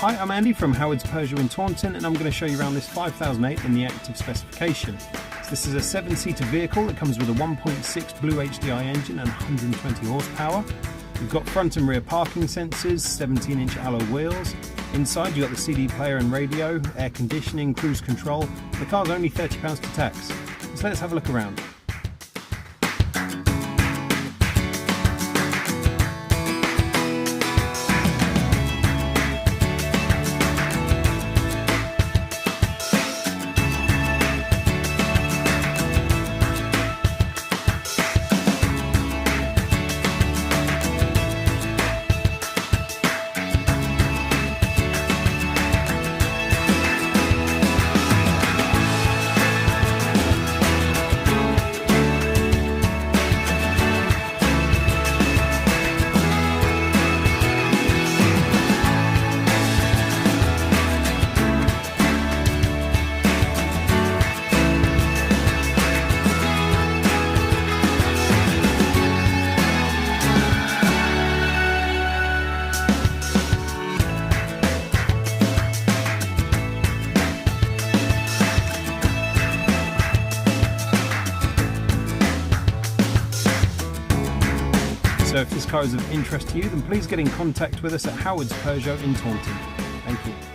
Hi, I'm Andy from Howard's Peugeot in Taunton, and I'm going to show you around this 5008 in the active specification. So this is a 7-seater vehicle that comes with a 1.6 Blue HDI engine and 120 horsepower. You've got front and rear parking sensors, 17-inch alloy wheels. Inside you've got the CD player and radio, air conditioning, cruise control. The car's only £30 to tax. So let's have a look around. So if this car is of interest to you, then please get in contact with us at Howard's Peugeot in Taunton. Thank you.